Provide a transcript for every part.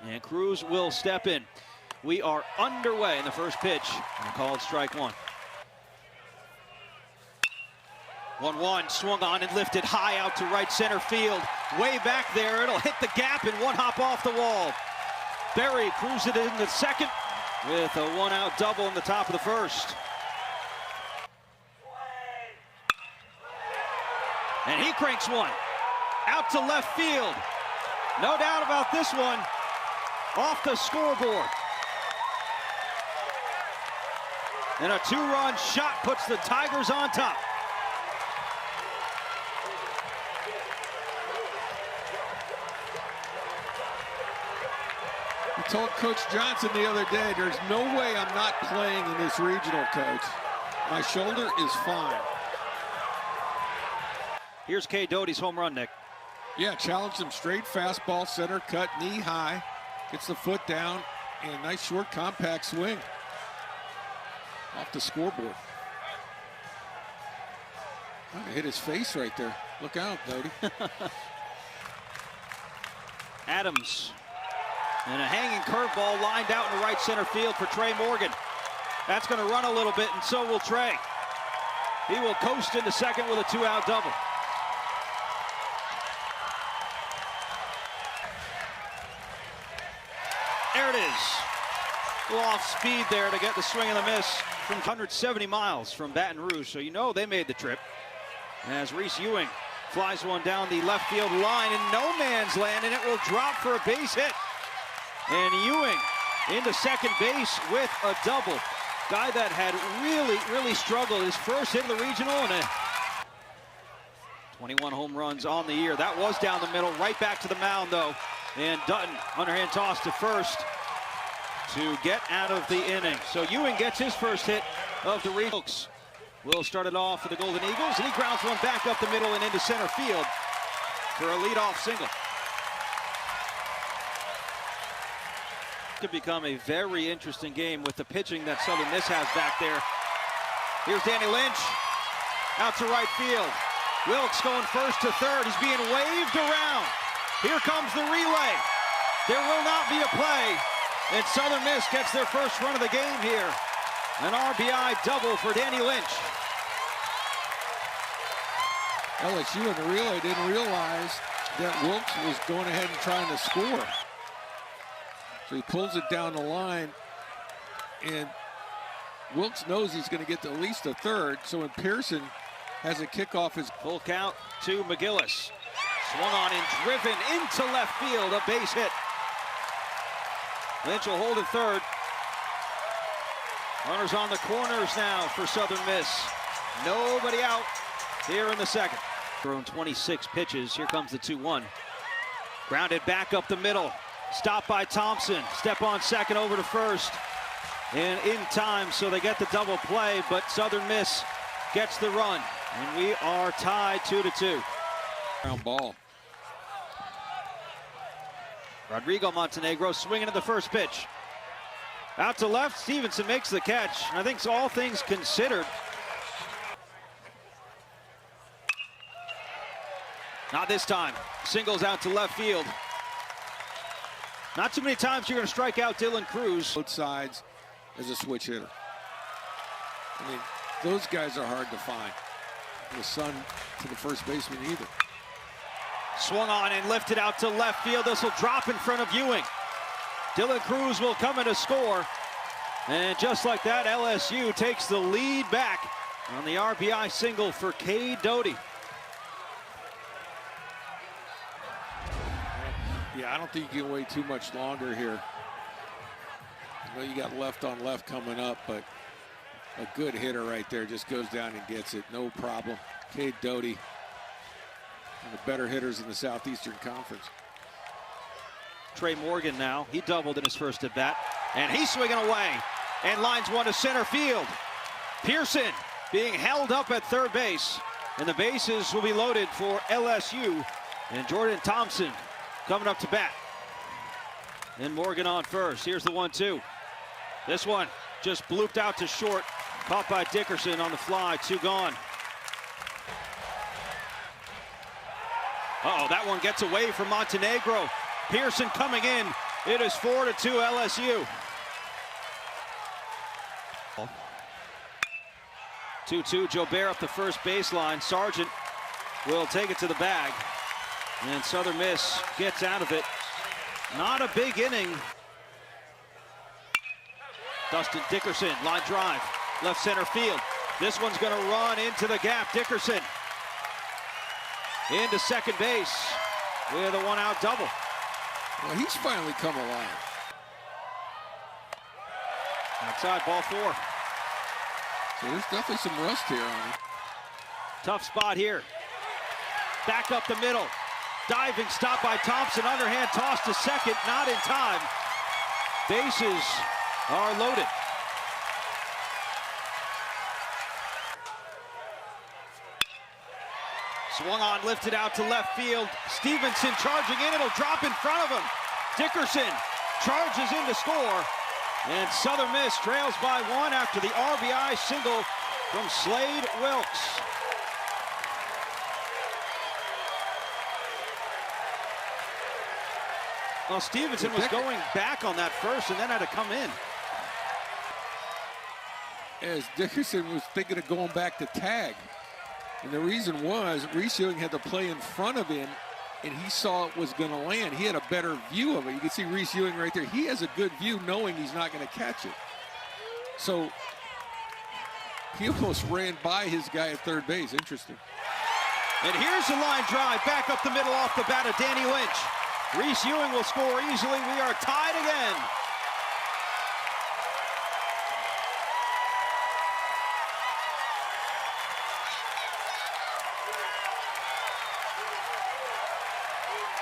And Cruz will step in. We are underway in the first pitch. And called strike one. 1-1, swung on and lifted high out to right center field. Way back there, it'll hit the gap and one hop off the wall. Berry cruised it into second with a one-out double in the top of the first. And he cranks one out to left field. No doubt about this one. Off the scoreboard. And a two-run shot puts the Tigers on top. I told Coach Johnson the other day, there's no way I'm not playing in this regional, Coach. My shoulder is fine. Here's K. Doty's home run, Nick. Yeah, challenged him straight fastball, center cut, knee high. Gets the foot down, and nice short compact swing. Off the scoreboard. Oh, hit his face right there. Look out, Doty. Adams. And a hanging curveball lined out in the right center field for Trey Morgan. That's going to run a little bit, and so will Trey. He will coast into second with a two-out double. There it is. A little off speed there to get the swing and the miss from 170 miles from Baton Rouge. So you know they made the trip. As Reese Ewing flies one down the left field line in no man's land, and it will drop for a base hit. And Ewing into second base with a double. Guy that had really struggled. His first hit of the regional and a 21 home runs on the year. That was down the middle, right back to the mound though. And Dutton, underhand toss to first to get out of the inning. So Ewing gets his first hit of the regionals. Will start it off for the Golden Eagles, and he grounds one back up the middle and into center field for a leadoff single. Could become a very interesting game with the pitching that Southern Miss has back there. Here's Danny Lynch out to right field. Wilkes going first to third. He's being waved around. Here comes the relay. There will not be a play, and Southern Miss gets their first run of the game here. An RBI double for Danny Lynch. LSU in the relay didn't realize that Wilkes was going ahead and trying to score. So he pulls it down the line, and Wilkes knows he's going to get to at least a third. So when Pearson has a kickoff, his full count to McGillis. Swung on and driven into left field, a base hit. Lynch will hold it third. Runners on the corners now for Southern Miss. Nobody out here in the second. Thrown 26 pitches. Here comes the 2-1. Grounded back up the middle. Stopped by Thompson. Step on second over to first. And in time, so they get the double play, but Southern Miss gets the run. And we are tied 2-2. Ground ball. Rodrigo Montenegro swinging at the first pitch. Out to left, Stevenson makes the catch. And I think all things considered, not this time. Singles out to left field. Not too many times you're going to strike out Dylan Cruz. Both sides as a switch hitter. I mean, those guys are hard to find. The son to the first baseman either. Swung on and lifted out to left field. This will drop in front of Ewing. Dylan Cruz will come in to score. And just like that, LSU takes the lead back on the RBI single for K. Doty. Yeah, I don't think you can wait too much longer here. I know you got left on left coming up, but a good hitter right there just goes down and gets it. No problem. K. Doty, one of the better hitters in the Southeastern Conference. Trey Morgan now. He doubled in his first at bat. And he's swinging away and lines one to center field. Pearson being held up at third base. And the bases will be loaded for LSU. And Jordan Thompson coming up to bat. And Morgan on first. Here's the 1-2. This one just blooped out to short. Caught by Dickerson on the fly. 2 gone. Uh-oh, that one gets away from Montenegro. Pearson coming in It is 4-2 LSU. 2-2, Jobert up the first baseline. Sargent will take it to the bag. And Southern Miss gets out of it. Not a big inning. Dustin Dickerson, line drive, left center field. This one's gonna run into the gap. Dickerson into second base with a one-out double. Well, he's finally come alive. Outside, ball 4. So there's definitely some rust here on him. Tough spot here. Back up the middle. Diving stop by Thompson. Underhand toss to second. Not in time. Bases are loaded. Swung on, lifted out to left field. Stevenson charging in. It'll drop in front of him. Dickerson charges in to score. And Southern Miss trails by 1 after the RBI single from Slade Wilkes. Well, Stevenson was going back on that first and then had to come in. As Dickerson was thinking of going back to tag. And the reason was Reese Ewing had to play in front of him and he saw it was going to land. He had a better view of it. You can see Reese Ewing right there. He has a good view knowing he's not going to catch it. So he almost ran by his guy at third base. Interesting. And here's the line drive back up the middle off the bat of Danny Lynch. Reese Ewing will score easily. We are tied again.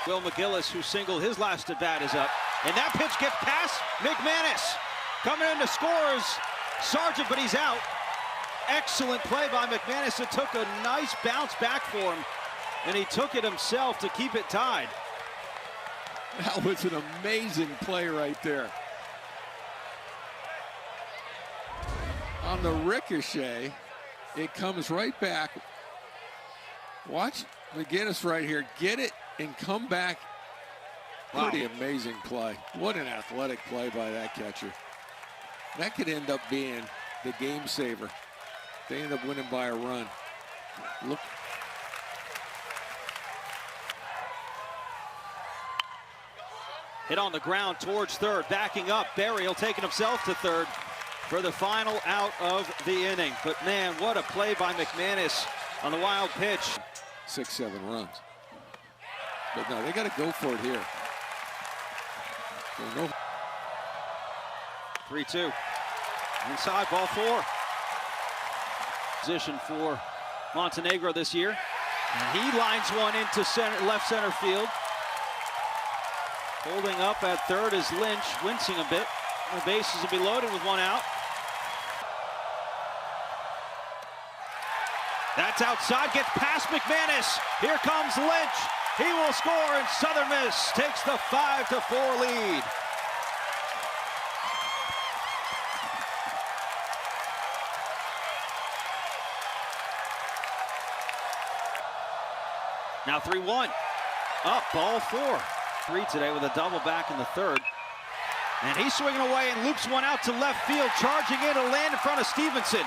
Will McGillis, who singled his last at bat, is up. And that pitch gets past McManus. Coming in to scores Sargent, but he's out. Excellent play by McManus. It took a nice bounce back for him, and he took it himself to keep it tied. That was an amazing play right there. On the ricochet, it comes right back. Watch McGinnis right here. Get it and come back. Wow. Pretty amazing play. What an athletic play by that catcher. That could end up being the game saver. They end up winning by a run. Look. Hit on the ground towards third, backing up. Berriel taking himself to third for the final out of the inning. But man, what a play by McManus on the wild pitch. 6-7 runs. But no, they got to go for it here. No. 3-2. Inside, ball 4. Position for Montenegro this year. And he lines one into center, left center field. Holding up at third is Lynch, wincing a bit. The bases will be loaded with one out. That's outside, gets past McManus. Here comes Lynch. He will score, and Southern Miss takes the 5-4 lead. Now 3-1. Up, ball 4. 3 today with a double back in the third. And he's swinging away and loops one out to left field, charging in to land in front of Stevenson.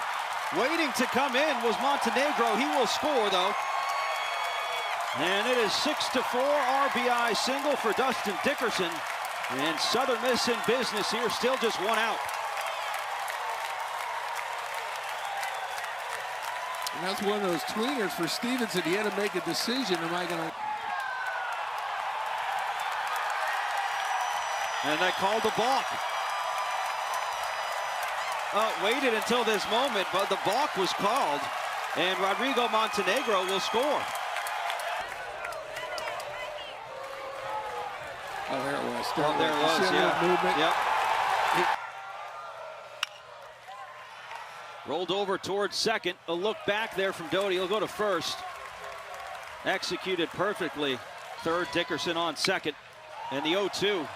Waiting to come in was Montenegro. He will score, though. And it is 6-4 RBI single for Dustin Dickerson. And Southern Miss in business here, still just one out. And that's one of those tweeners for Stevenson. He had to make a decision. Am I going to... And they called the balk. Waited until this moment, but the balk was called. And Rodrigo Montenegro will score. Oh, there it was. There it was, yeah. Movement. Yep. Rolled over towards second. A look back there from Doty. He'll go to first. Executed perfectly. Third, Dickerson on second. And the 0-2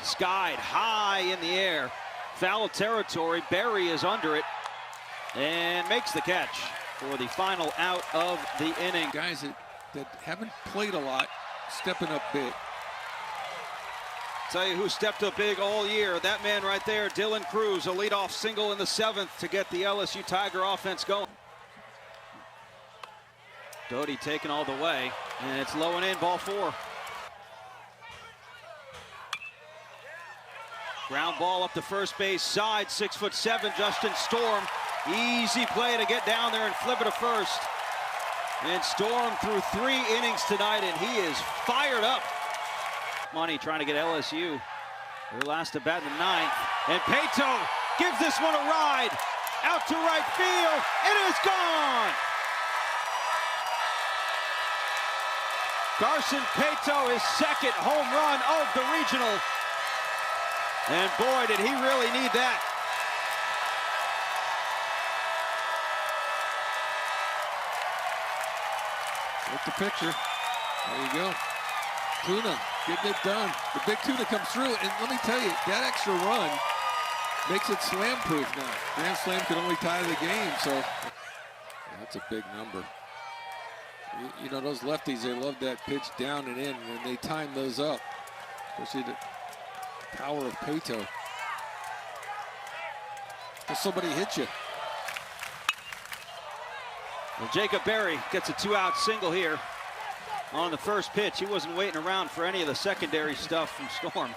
skied high in the air. Foul territory. Berry is under it and makes the catch for the final out of the inning. Guys that haven't played a lot, stepping up big. Tell you who stepped up big all year. That man right there, Dylan Cruz, a leadoff single in the 7th to get the LSU Tiger offense going. Doty taken all the way, and it's low and in, ball 4. Ground ball up the first base side, 6'7", Justin Storm. Easy play to get down there and flip it to first. And Storm threw 3 innings tonight, and he is fired up. Money trying to get LSU their last at bat in the 9th. And Pato gives this one a ride. Out to right field. It is gone. Garson Pato, his 2nd home run of the regional. And boy, did he really need that. With the picture. There you go. Tuna getting it done. The big Tuna comes through, and let me tell you, that extra run makes it slam-proof now. Grand Slam can only tie the game, so yeah, that's a big number. You know, those lefties, they love that pitch down and in, and they time those up, especially the power of Pato. Will somebody hit you? Well, Jacob Berry gets a 2-out single here on the first pitch. He wasn't waiting around for any of the secondary stuff from Storm.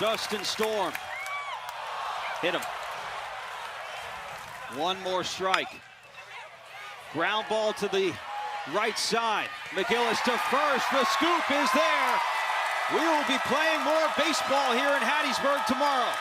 Justin Storm hit him. 1 more strike. Ground ball to the right side. McGillis to first. The scoop is there. We will be playing more baseball here in Hattiesburg tomorrow.